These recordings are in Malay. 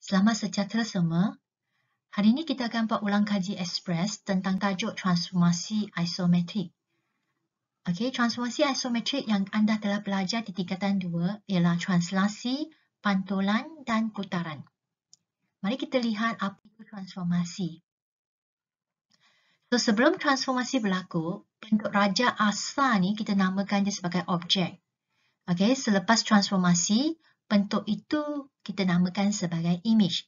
Selamat sejahtera semua. Hari ini kita akan buat ulang kaji ekspres tentang tajuk transformasi isometrik. Okey, transformasi isometrik yang anda telah belajar di tingkatan 2 ialah translasi, pantulan dan putaran. Mari kita lihat apa itu transformasi. So, sebelum transformasi berlaku, bentuk raja asal ni kita namakan dia sebagai objek. Okey, selepas transformasi, bentuk itu kita namakan sebagai image.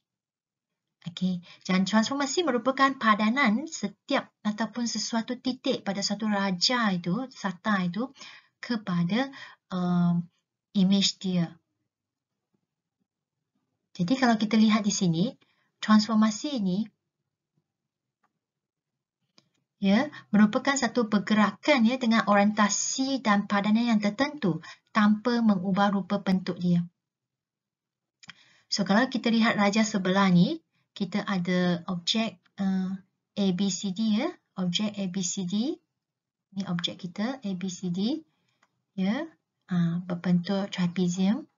Okey, dan transformasi merupakan padanan setiap ataupun sesuatu titik pada satu raja itu, sata itu kepada image dia. Jadi kalau kita lihat di sini, transformasi ini ya merupakan satu pergerakan ya dengan orientasi dan padanan yang tertentu tanpa mengubah rupa bentuk dia. So kalau kita lihat raja sebelah ni, kita ada objek ABCD ya, objek ABCD. Ini objek kita ABCD ya, berbentuk trapezium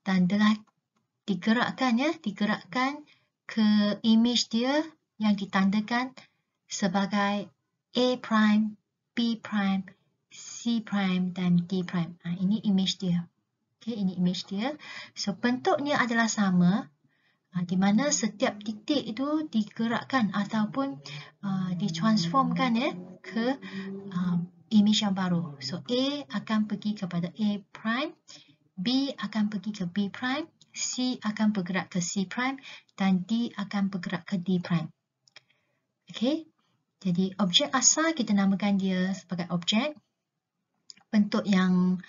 dan telah digerakkan ya, digerakkan ke image dia yang ditandakan sebagai A prime, B prime, C prime dan D prime. Ini image dia. Okey, ini image dia. So bentuknya adalah sama, di mana setiap titik itu digerakkan ataupun ditransformkan ya ke image yang baru. So A akan pergi kepada A prime, B akan pergi ke B prime, C akan bergerak ke C prime dan D akan bergerak ke D prime. Okey. Jadi objek asal kita namakan dia sebagai objek. Bentuk yang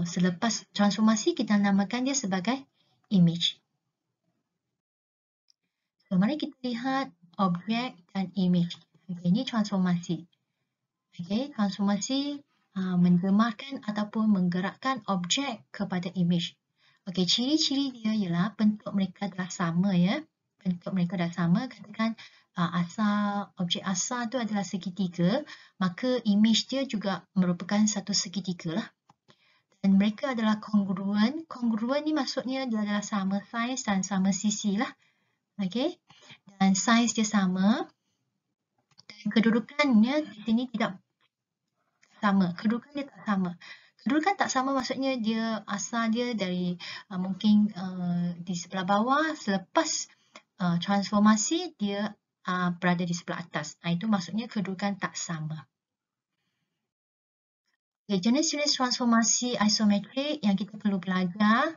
selepas transformasi kita namakan dia sebagai image. So, mari kita lihat objek dan image. Okay, ini transformasi. Okay, transformasi menjemarkan ataupun menggerakkan objek kepada image. Okay, ciri-ciri dia ialah bentuk mereka adalah sama ya. Bentuk mereka adalah sama. Katakan objek asal tu adalah segitiga, maka image dia juga merupakan satu segitiga lah. Dan mereka adalah kongruen. Kongruen ni maksudnya dia adalah sama saiz dan sama sisi lah. Okey. Dan saiz dia sama. Dan kedudukannya di sini tidak sama. Kedudukan dia tak sama. Kedudukan tak sama maksudnya dia asal dia dari mungkin di sebelah bawah, selepas transformasi dia berada di sebelah atas. Itu maksudnya kedudukan tak sama. Okay, jenis-jenis transformasi isometrik yang kita perlu belajar,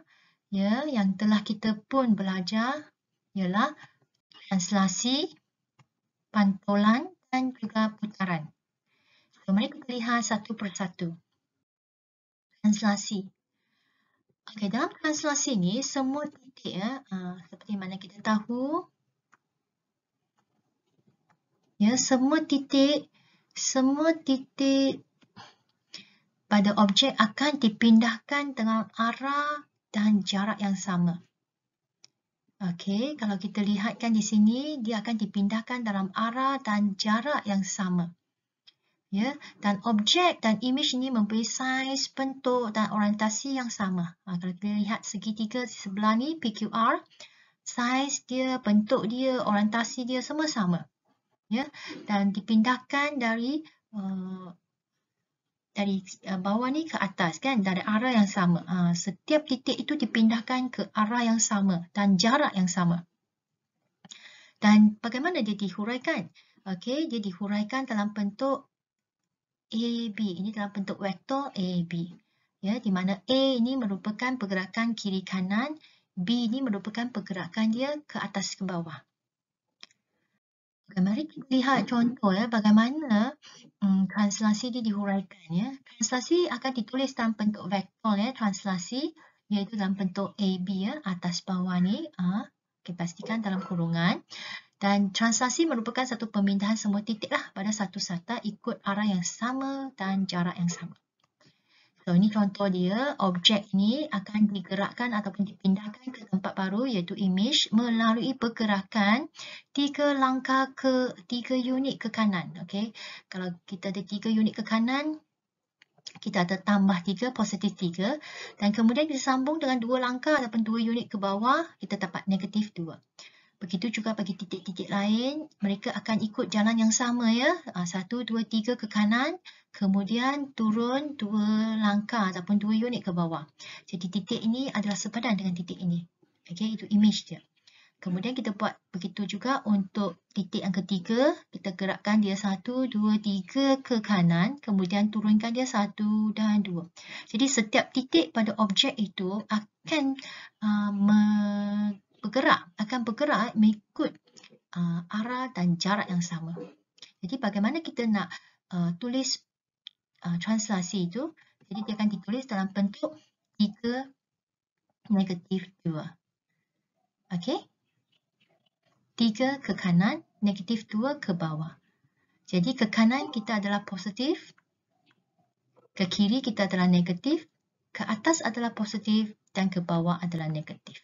ya, yang telah kita pun belajar ialah translasi, pantulan dan juga putaran. So, mari kita lihat satu persatu. Translasi. Okay, dalam translasi ni semua titik ya, seperti mana kita tahu, ya, semua titik pada objek akan dipindahkan dengan arah dan jarak yang sama. Okey, kalau kita lihatkan di sini, dia akan dipindahkan dalam arah dan jarak yang sama. Ya, dan objek dan image ini memberi saiz, bentuk dan orientasi yang sama. Kalau kita lihat segitiga sebelah ni, PQR, saiz dia, bentuk dia, orientasi dia semua sama. Ya, dan dipindahkan dari bawah ni ke atas kan, dari arah yang sama. Setiap titik itu dipindahkan ke arah yang sama dan jarak yang sama. Dan bagaimana dia dihuraikan? Okey, dia dihuraikan dalam bentuk AB. Ini dalam bentuk vektor AB. Ya, di mana A ini merupakan pergerakan kiri kanan, B ini merupakan pergerakan dia ke atas ke bawah. Okay, mari kita lihat contoh ya, bagaimana translasi dia dihuraikan ya. Translasi akan ditulis dalam bentuk vektor ya, translasi iaitu dalam bentuk AB ya, atas bawah ni. Okay, pastikan dalam kurungan. Dan translasi merupakan satu pemindahan semua titik lah pada satu sata ikut arah yang sama dan jarak yang sama. So, ini contoh dia, objek ini akan digerakkan ataupun dipindahkan ke tempat baru iaitu image melalui pergerakan 3 unit ke kanan. Okay. Kalau kita ada 3 unit ke kanan, kita ada tambah 3, positif 3. Dan kemudian kita sambung dengan 2 langkah ataupun 2 unit ke bawah, kita dapat negatif 2. Begitu juga bagi titik-titik lain, mereka akan ikut jalan yang sama ya. 1, 2, 3 ke kanan, kemudian turun 2 langkah ataupun 2 unit ke bawah. Jadi titik ini adalah sepadan dengan titik ini. Okey, itu image dia. Kemudian kita buat begitu juga untuk titik yang ketiga, kita gerakkan dia 1, 2, 3 ke kanan, kemudian turunkan dia 1 dan 2. Jadi setiap titik pada objek itu akan bergerak mengikut arah dan jarak yang sama. Jadi bagaimana kita nak tulis translasi itu, jadi dia akan ditulis dalam bentuk 3 negatif 2. Okey? 3 ke kanan, negatif 2 ke bawah. Jadi ke kanan kita adalah positif, ke kiri kita adalah negatif, ke atas adalah positif dan ke bawah adalah negatif.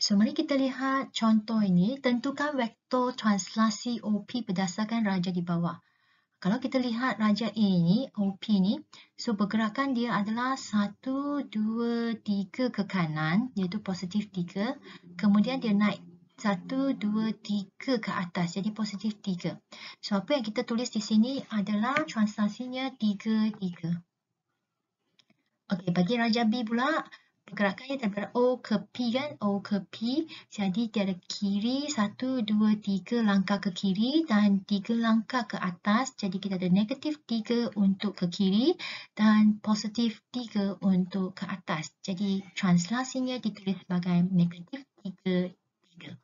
So, mari kita lihat contoh ini. Tentukan vektor translasi OP berdasarkan raja di bawah. Kalau kita lihat raja A ni, OP ni, so pergerakan dia adalah 1, 2, 3 ke kanan, iaitu positif 3. Kemudian dia naik 1, 2, 3 ke atas, jadi positif 3. So, apa yang kita tulis di sini adalah translasinya 3, 3. Okey, bagi raja B pula, pergerakannya daripada O ke P kan, O ke P. Jadi dia ada kiri 1, 2, 3 langkah ke kiri dan 3 langkah ke atas. Jadi kita ada negatif 3 untuk ke kiri dan positif 3 untuk ke atas. Jadi translasinya ditulis sebagai negatif 3, 3.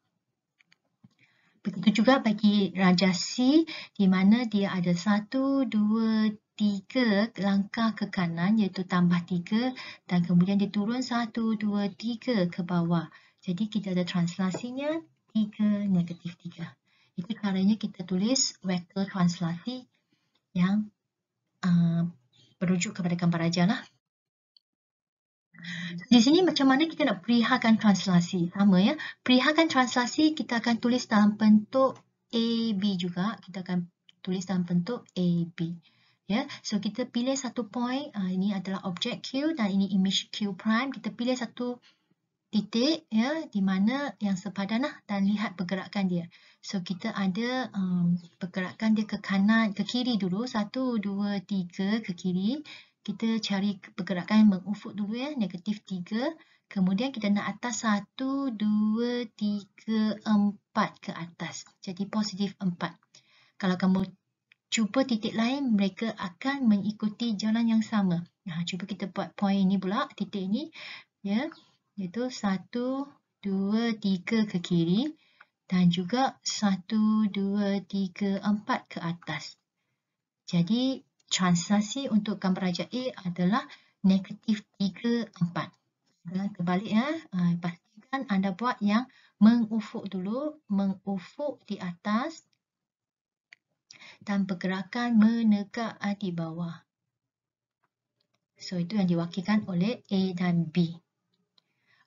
Begitu juga bagi raja C di mana dia ada 1, 2, 3 langkah ke kanan iaitu tambah 3 dan kemudian dia turun 1, 2, 3 ke bawah. Jadi kita ada translasinya 3, negatif 3. Itu caranya kita tulis vektor translasi yang berujuk kepada gambar raja lah. Di sini macam mana kita nak perihalkan translasi? Sama ya. Perihalkan translasi kita akan tulis dalam bentuk AB juga. Kita akan tulis dalam bentuk AB. Ya, so kita pilih satu point, ini adalah objek Q dan ini image Q prime. Kita pilih satu titik ya di mana yang sepadan lah dan lihat pergerakan dia. So kita ada pergerakan dia ke kanan, ke kiri dulu. 1, 2, 3 ke kiri. Kita cari pergerakan mengufuk dulu ya, negatif 3. Kemudian kita nak atas 1, 2, 3, 4 ke atas. Jadi positif 4. Kalau kamu cuba titik lain, mereka akan mengikuti jalan yang sama. Nah, cuba kita buat point ini pula, titik ini. Ya, iaitu 1, 2, 3 ke kiri. Dan juga 1, 2, 3, 4 ke atas. Jadi, translasi untuk gambar raja A adalah negatif 3, 4. Dan terbalik ya, pastikan anda buat yang mengufuk dulu, mengufuk di atas. Dan pergerakan menegak di bawah. So, itu yang diwakilkan oleh A dan B.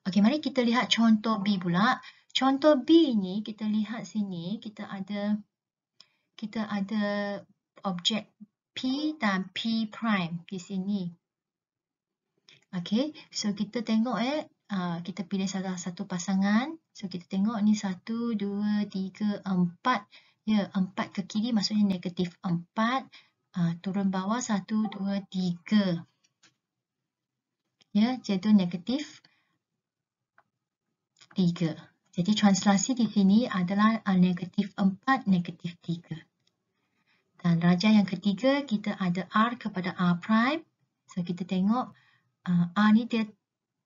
Okey, mari kita lihat contoh B pula. Contoh B ni, kita lihat sini, kita ada objek P dan P prime di sini. Okey, so kita tengok kita pilih salah satu pasangan. So, kita tengok ni 1, 2, 3, 4. Ya, 4 ke kiri maksudnya negatif 4. Turun bawah 1, 2, 3. Ya, jadi negatif 3. Jadi translasi di sini adalah negatif 4, negatif 3. Dan raja yang ketiga kita ada R kepada R prime. So, kita tengok R ni dia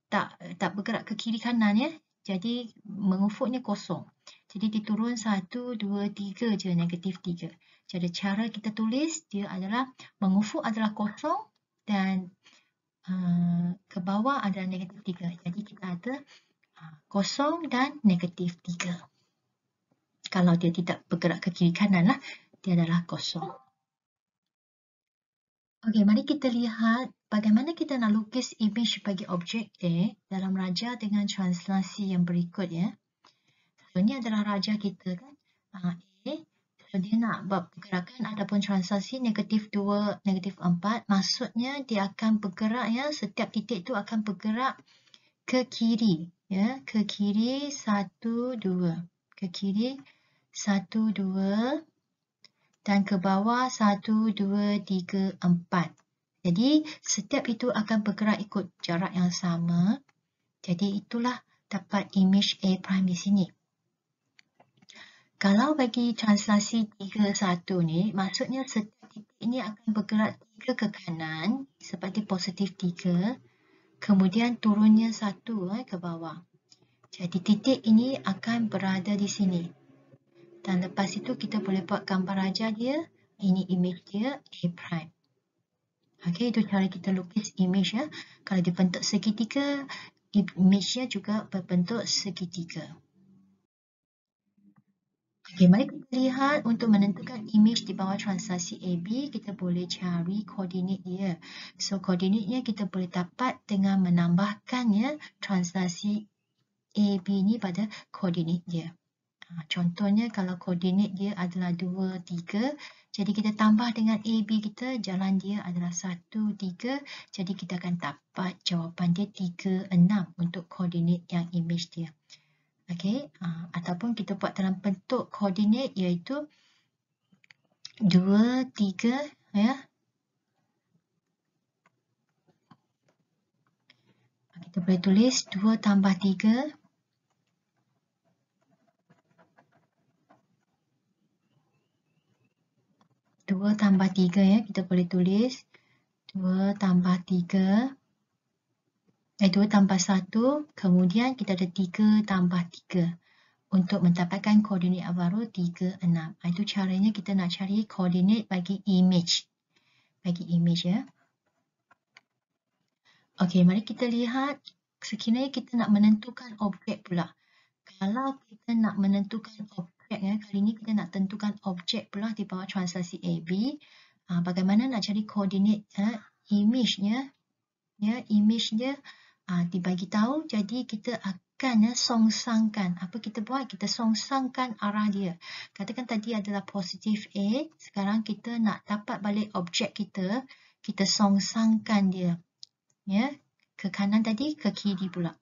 tak bergerak ke kiri kanan ya. Jadi mengufuknya kosong. Jadi diturun 1, 2, 3 je, negatif 3. Jadi cara kita tulis dia adalah mengufuk adalah kosong dan ke bawah adalah negatif 3. Jadi kita ada kosong dan negatif 3. Kalau dia tidak bergerak ke kiri kanan lah, dia adalah kosong. Okey, mari kita lihat bagaimana kita nak lukis image bagi objek A dalam raja dengan translasi yang berikut ya. So, ni adalah raja kita kan. A. So, dia nak buat pergerakan ataupun transaksi negatif 2, negatif 4. Maksudnya dia akan bergerak ya. Setiap titik tu akan bergerak ke kiri. Ya, ke kiri 1, 2. Ke kiri 1, 2. Dan ke bawah 1, 2, 3, 4. Jadi, setiap itu akan bergerak ikut jarak yang sama. Jadi, itulah dapat image A prime di sini. Kalau bagi translasi 3, 1 ni, maksudnya setiap titik ini akan bergerak 3 ke kanan, seperti positif 3. Kemudian turunnya 1 ke bawah. Jadi, titik ini akan berada di sini. Dan lepas itu kita boleh buat gambar raja dia. Ini image dia, A prime. Okey, itu cara kita lukis image ya. Kalau dibentuk segitiga, image-nya juga berbentuk segitiga. Okey, mari kita lihat untuk menentukan image di bawah translasi AB, kita boleh cari koordinat dia. So, koordinatnya kita boleh dapat dengan menambahkan ya translasi AB ni pada koordinat dia. Contohnya kalau koordinat dia adalah 2, 3, jadi kita tambah dengan AB kita, jalan dia adalah 1, 3, jadi kita akan dapat jawapan dia 3, 6 untuk koordinat yang image dia. Okey, ataupun kita buat dalam bentuk koordinat iaitu 2, 3 ya. Kita boleh tulis 2 tambah 3. 2 tambah 3 ya, kita boleh tulis 2 tambah 3. 2 tambah 1, kemudian kita ada 3 tambah 3. Untuk mendapatkan koordinat yang baru 3, 6. Itu caranya kita nak cari koordinat bagi image. Bagi image ya. Okey, mari kita lihat sekiranya kita nak menentukan objek pula. Kalau kita nak menentukan objek ya, kali ini kita nak tentukan objek pula di bawah translasi AB. Bagaimana nak cari koordinat image-nya? Ya, image-nya dibagi tahu, jadi kita akan songsangkan. Apa kita buat? Kita songsangkan arah dia. Katakan tadi adalah positif A, sekarang kita nak dapat balik objek kita, kita songsangkan dia. Ya, ke kanan tadi, ke kiri pula.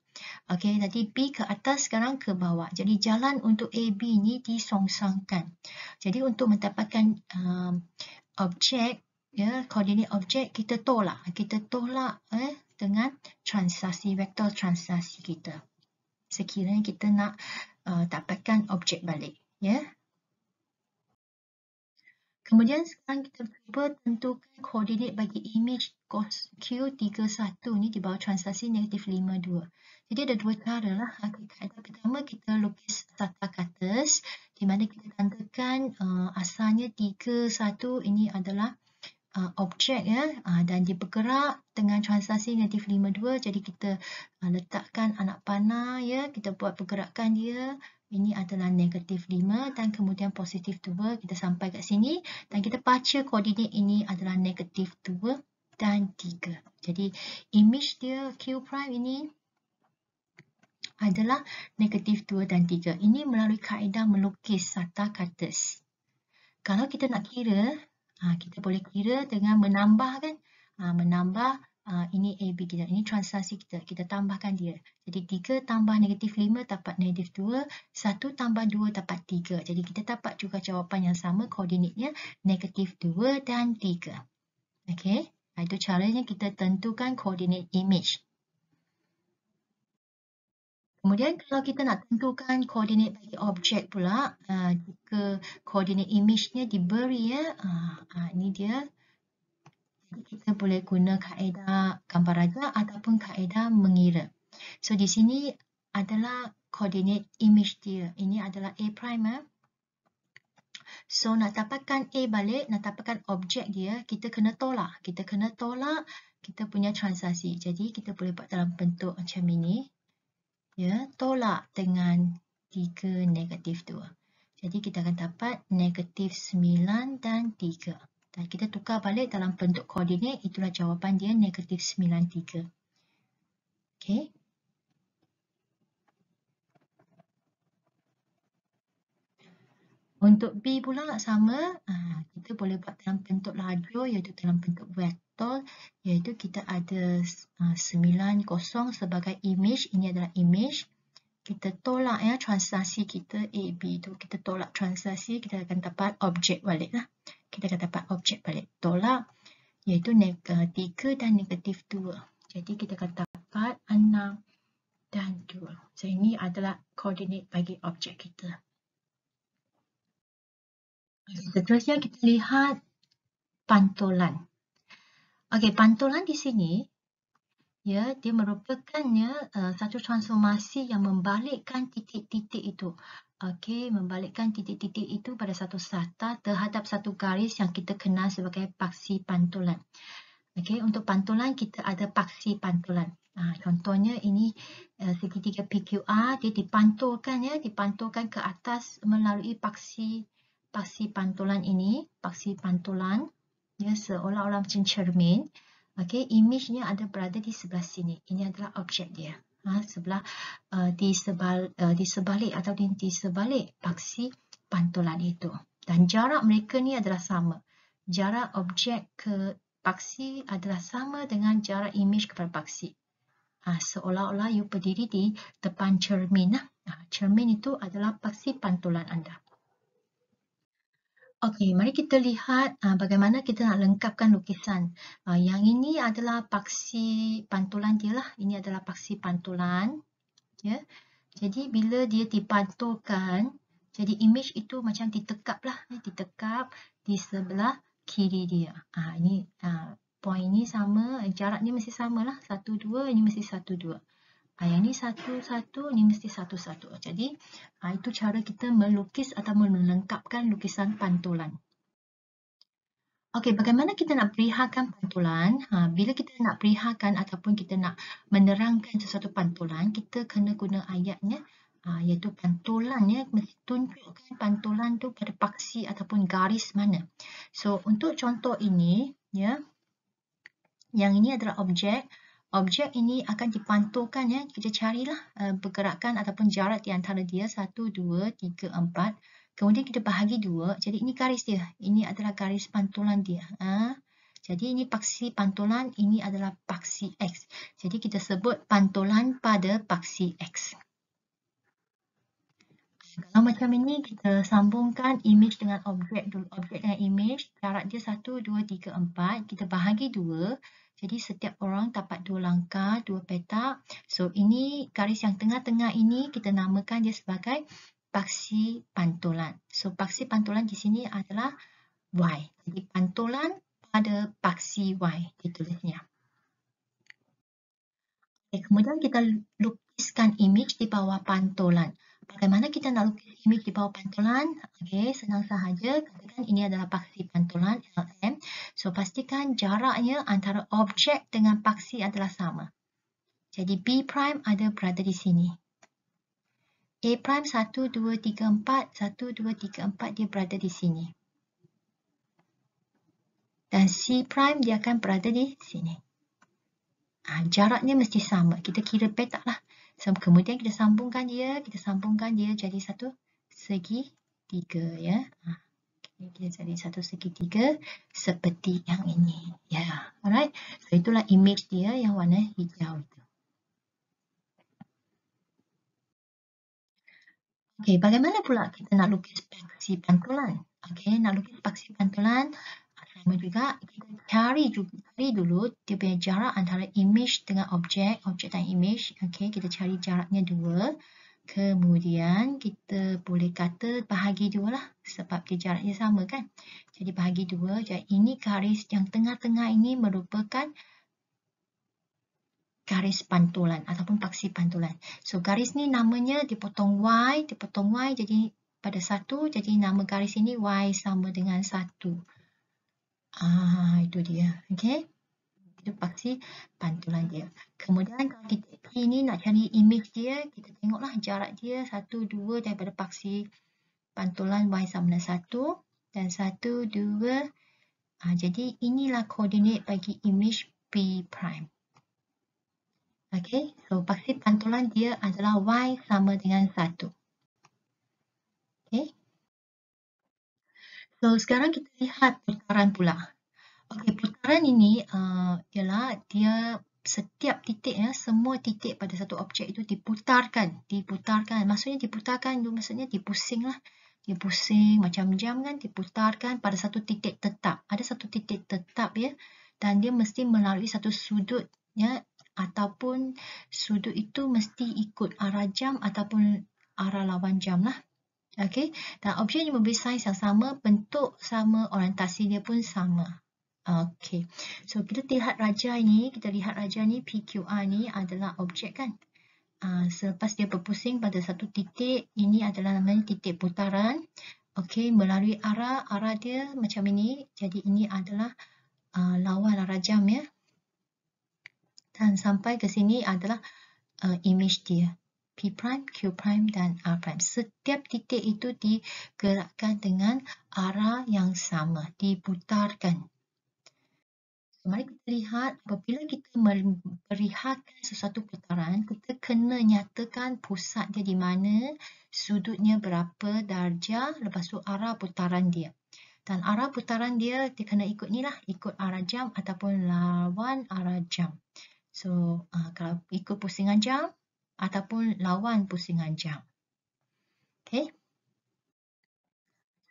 Okey, tadi B ke atas, sekarang ke bawah. Jadi jalan untuk AB ni disongsangkan. Jadi untuk mendapatkan objek, ya, koordinat objek, kita tolak. Kita tolak dengan translasi, vektor translasi kita. Sekiranya kita nak dapatkan objek balik. Ya. Kemudian sekarang kita cuba tentukan koordinat bagi image cos Q31 ni di bawah translasi negatif 52. Jadi ada dua cara lah. Kaedah pertama kita lukis tata katus di mana kita tandakan asalnya 31 ini adalah objek ya, dan dia bergerak dengan translasi negatif 52. Jadi kita letakkan anak panah ya, kita buat pergerakan dia. Ini adalah negatif 5 dan kemudian positif 2. Kita sampai kat sini dan kita baca koordinat ini adalah negatif 2 dan 3. Jadi image dia Q prime ini adalah negatif 2 dan 3. Ini melalui kaedah melukis tata katus. Kalau kita nak kira, kita boleh kira dengan menambah kan. Menambah ini AB kita, ini translasi kita. Kita tambahkan dia. Jadi 3 tambah negatif 5 dapat negatif 2. 1 tambah 2 dapat 3. Jadi kita dapat juga jawapan yang sama, koordinatnya negatif 2 dan 3. Okey, itu caranya kita tentukan koordinat image. Kemudian kalau kita nak tentukan koordinat bagi objek pula, jika koordinat image-nya diberi ya, ini dia. Kita boleh guna kaedah gambar raja ataupun kaedah mengira. So di sini adalah koordinat image dia. Ini adalah A prime. So nak dapatkan A balik, nak dapatkan objek dia, kita kena tolak. Kita kena tolak kita punya translasi. Jadi kita boleh buat dalam bentuk macam ini. Ya, tolak dengan 3 negatif 2. Jadi kita akan dapat negatif 9 dan 3. Dan kita tukar balik dalam bentuk koordinat, itulah jawapan dia negatif 9, 3. Okey. Untuk B pula sama, kita boleh buat dalam bentuk lajur iaitu dalam bentuk vektor, iaitu kita ada 9 kosong sebagai image, ini adalah image. Kita tolak ya translasi kita A, B tu, kita tolak translasi, kita akan dapat objek balik lah. Kita akan dapat objek balik. Tolak iaitu 3 dan negatif 2. Jadi kita akan dapat 6 dan 2. So ini adalah koordinat bagi objek kita. Seterusnya kita lihat pantulan. Okey, pantulan di sini ya, dia merupakan satu transformasi yang membalikkan titik-titik itu. Okey, membalikkan titik-titik itu pada satu sata terhadap satu garis yang kita kenal sebagai paksi pantulan. Okey, untuk pantulan kita ada paksi pantulan. Contohnya ini segitiga PQR, dia dipantulkan ke atas melalui paksi pantulan ini, paksi pantulan ya, seolah-olah macam cermin. Okey, image-nya ada berada di sebelah sini. Ini adalah objek dia. Di sebalik atau di sebalik paksi pantulan itu. Dan jarak mereka ni adalah sama. Jarak objek ke paksi adalah sama dengan jarak image kepada paksi. Seolah-olah you berdiri di depan cermin. Cermin itu adalah paksi pantulan anda. Okey, mari kita lihat bagaimana kita nak lengkapkan lukisan. Yang ini adalah paksi pantulan dia lah. Ini adalah paksi pantulan. Ya. Jadi bila dia dipantulkan, jadi image itu macam ditekap lah. Ditekap di sebelah kiri dia. Ini point ini sama, jarak ni mesti sama lah. 1, 2, ini mesti 1, 2. Yang ni 1, 1, ni mesti 1, 1. Jadi itu cara kita melukis atau melengkapkan lukisan pantulan. Okey, bagaimana kita nak perihalkan pantulan? Bila kita nak perihalkan ataupun kita nak menerangkan sesuatu pantulan, kita kena guna ayatnya, iaitu pantulan ya, mesti tunjukkan pantulan tu pada paksi ataupun garis mana. So, untuk contoh ini, ya, yang ini adalah objek. Objek ini akan dipantulkan ya. Kita carilah pergerakan ataupun jarak di antara dia 1, 2, 3, 4. Kemudian kita bahagi 2. Jadi ini garis dia. Ini adalah garis pantulan dia. Jadi ini paksi pantulan, ini adalah paksi X. Jadi kita sebut pantulan pada paksi X. Kalau macam ini kita sambungkan image dengan objek dulu. Objek dengan image, jarak dia 1, 2, 3, 4. Kita bahagi 2. Jadi setiap orang dapat 2 langkah, 2 petak. So ini garis yang tengah-tengah ini kita namakan dia sebagai paksi pantulan. So paksi pantulan di sini adalah Y. Jadi pantulan pada paksi Y ditulisnya. Kemudian kita lukiskan image di bawah pantulan. Bagaimana kita nak lukis image di bawah pantulan? Okey, senang sahaja. Katakan ini adalah paksi pantulan LM. So, pastikan jaraknya antara objek dengan paksi adalah sama. Jadi, B prime ada berada di sini. A prime 1, 2, 3, 4. 1, 2, 3, 4 dia berada di sini. Dan C prime dia akan berada di sini. Jaraknya mesti sama. Kita kira petak lah. So, kemudian kita sambungkan dia jadi satu segitiga ya. Kita jadi satu segitiga seperti yang ini. Ya, alright. So itulah image dia yang warna hijau itu. Okey, bagaimana pula kita nak lukis paksi pantulan? Okey, nak lukis paksi pantulan sama juga kita cari dulu dia punya jarak antara image dengan objek dan image. Okey, kita cari jaraknya 2. Kemudian kita boleh kata bahagi 2 lah sebab dia jaraknya sama kan. Jadi bahagi 2. Jadi ini garis yang tengah-tengah ini merupakan garis pantulan ataupun paksi pantulan. So garis ni namanya dipotong Y jadi pada 1 jadi nama garis ini Y sama dengan 1. Itu dia. Okey. Itu paksi pantulan dia. Kemudian kalau titik P ni nak cari image dia, kita tengoklah jarak dia 1, 2 daripada paksi pantulan Y sama dengan 1 dan 1, 2. Jadi inilah koordinat bagi image P prime. Okey, so paksi pantulan dia adalah Y sama dengan 1. Okey. So, sekarang kita lihat putaran pula. Okey, putaran ini ialah dia setiap titik ya, semua titik pada satu objek itu diputarkan. Maksudnya diputarkan itu maksudnya dipusing lah. Dipusing macam jam kan, diputarkan pada satu titik tetap. Ada satu titik tetap ya, dan dia mesti melalui satu sudut ya, ataupun sudut itu mesti ikut arah jam ataupun arah lawan jam lah. Okey, dan objek yang memberi saiz yang sama, bentuk sama, orientasi dia pun sama. Okey, so kita lihat raja ni, PQR ni adalah objek kan. Selepas dia berpusing pada satu titik, ini adalah namanya titik putaran. Okey, melalui arah dia macam ini. Jadi ini adalah lawan arah jam ya. Dan sampai ke sini adalah image dia. P', Q', dan R'. Setiap titik itu digerakkan dengan arah yang sama, diputarkan. Mari kita lihat, apabila kita melihatkan sesuatu putaran, kita kena nyatakan pusat dia di mana, sudutnya berapa darjah, lepas tu arah putaran dia. Dan arah putaran dia kena ikut ni lah, ikut arah jam ataupun lawan arah jam. So, kalau ikut pusingan jam, ataupun lawan pusingan jam. Okey.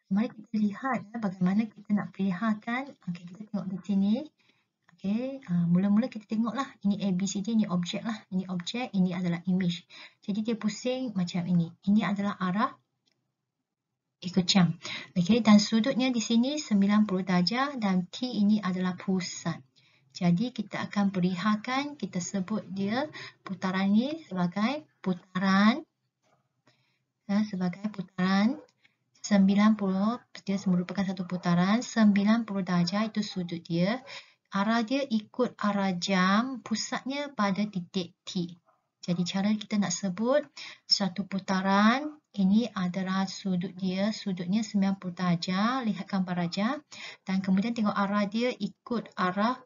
Mari kita lihat bagaimana kita nak perlihatkan. Okey, kita tengok di sini. Okey, mula-mula kita tengoklah ini ABCD, ini objek lah. Ini objek, ini adalah image. Jadi dia pusing macam ini. Ini adalah arah ikut jam. Okey, dan sudutnya di sini 90 darjah dan T ini adalah pusat. Jadi kita akan perlihatkan, kita sebut dia putaran ini sebagai putaran 90, dia merupakan satu putaran 90 darjah, itu sudut dia. Arah dia ikut arah jam, pusatnya pada titik T. Jadi cara kita nak sebut satu putaran, ini adalah sudut dia, sudutnya 90 darjah, lihat gambar raja. Dan kemudian tengok arah dia ikut arah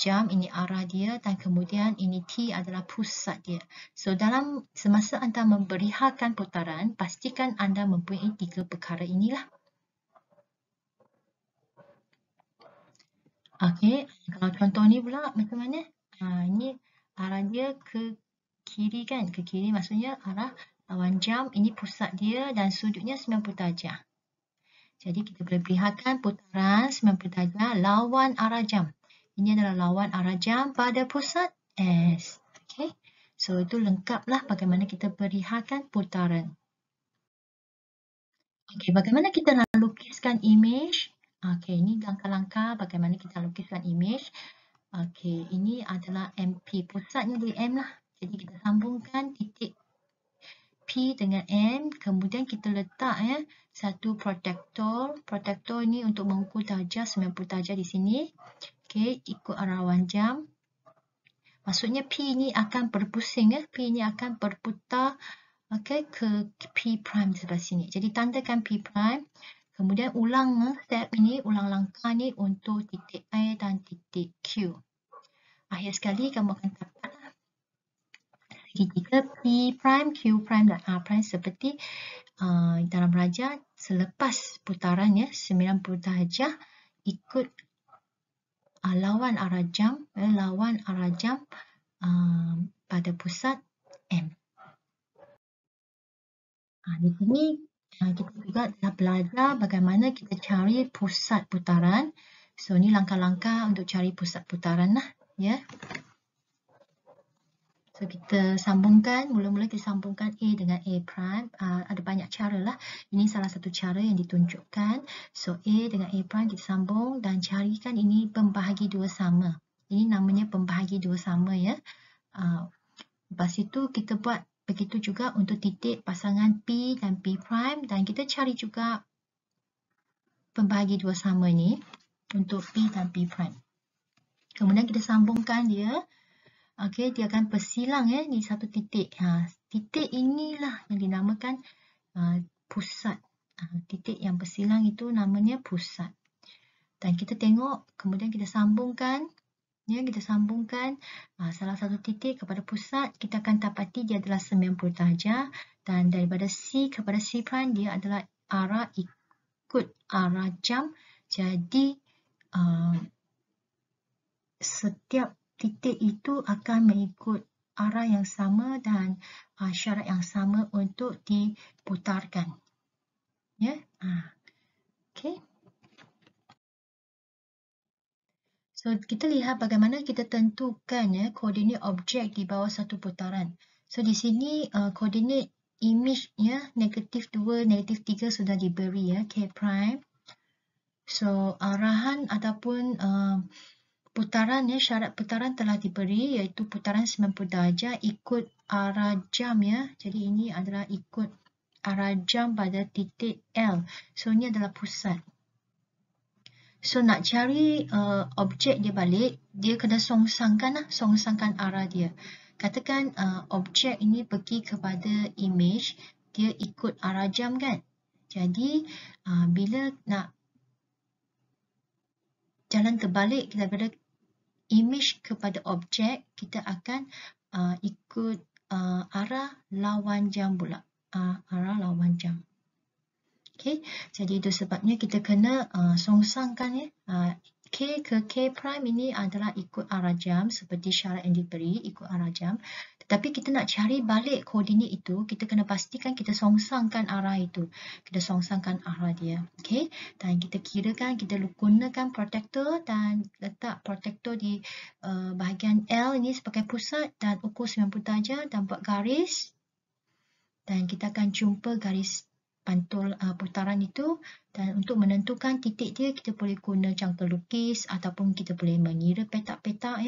jam, ini arah dia, dan kemudian ini T adalah pusat dia. So, dalam semasa anda memperlihatkan putaran, pastikan anda mempunyai 3 perkara inilah. Okey, kalau contoh ni pula macam mana? Ini arah dia ke kiri kan? Ke kiri maksudnya arah lawan jam, ini pusat dia dan sudutnya 90 darjah. Jadi kita boleh perlihatkan putaran 90 darjah lawan arah jam. Ini adalah lawan arah jam pada pusat S. Okay. So, itu lengkaplah bagaimana kita perlihatkan putaran. Okay, bagaimana kita nak lukiskan image? Okay, ini langkah-langkah bagaimana kita lukiskan image. Okay, ini adalah MP. Pusatnya di M lah. Jadi kita sambungkan titik P dengan M. Kemudian kita letak satu protektor. Protektor ini untuk mengukur darjah 90 darjah di sini. Okay, ikut arah lawan jam. Maksudnya P ini akan berpusing P ini akan berputar ke P' di sebelah sini. Jadi tandakan P'. Kemudian ulang step ini, ulang langkah ni untuk titik A dan titik Q. Akhir sekali kamu akan dapat segitiga P', Q', dan R' seperti dalam raja selepas putaran 90 darjah ikut lawan arah jam, pada pusat M. Di sini kita juga dah belajar bagaimana kita cari pusat putaran. So, ni langkah-langkah untuk cari pusat putaran lah. Ya. So, kita sambungkan, mula-mula kita sambungkan A dengan A'. Ada banyak cara lah. Ini salah satu cara yang ditunjukkan. So, A dengan A' kita sambung dan carikan ini pembahagi dua sama. Ini namanya pembahagi dua sama ya. Lepas itu kita buat begitu juga untuk titik pasangan P dan P' dan kita cari juga pembahagi dua sama ni untuk P dan P'. Kemudian kita sambungkan dia. Okey, dia akan bersilang di satu titik. Titik inilah yang dinamakan pusat. Titik yang bersilang itu namanya pusat. Dan kita tengok, kemudian kita sambungkan. Kita sambungkan salah satu titik kepada pusat, kita akan dapati dia adalah 90 darjah dan daripada C kepada C' dia adalah arah mengikut arah jam. Jadi setiap titik itu akan mengikut arah yang sama dan syarat yang sama untuk diputarkan. Ya, okay. So kita lihat bagaimana kita tentukan koordinat objek di bawah satu putaran. So di sini koordinat image negatif 2, negatif 3 sudah diberi K prime. So arahan ataupun putaran syarat putaran telah diberi iaitu putaran 90 darjah ikut arah jam Jadi ini adalah ikut arah jam pada titik L. So ini adalah pusat. So nak cari objek dia balik, dia kena songsangkan arah dia. Katakan objek ini pergi kepada image, dia ikut arah jam kan. Jadi bila nak jalan terbalik daripada image kepada objek, kita akan ikut arah lawan jam pula. Arah lawan jam. Okay, jadi itu sebabnya kita kena songsangkan K ke K prime ini adalah ikut arah jam seperti syarat yang diberi, ikut arah jam. Tetapi kita nak cari balik koordinat itu, kita kena pastikan kita songsangkan arah itu. Kita songsangkan arah dia. Okay, dan kita kirakan, kita gunakan protektor dan letak protektor di bahagian L ini sebagai pusat dan ukur 90 darjah dan buat garis. Dan kita akan jumpa garis pantul putaran itu, dan untuk menentukan titik dia kita boleh guna jangka lukis ataupun kita boleh mengira petak-petak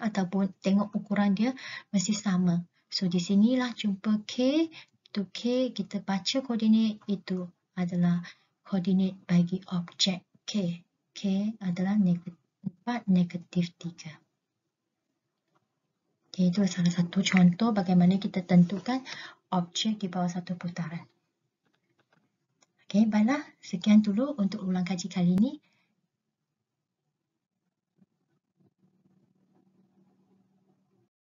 ataupun tengok ukuran dia mesti sama. So di sinilah jumpa K, itu K, kita baca koordinat itu adalah koordinat bagi objek K. K adalah 4, negatif 3. Okay, itu salah satu contoh bagaimana kita tentukan objek di bawah satu putaran. Okey, baiklah. Sekian dulu untuk ulang kaji kali ini.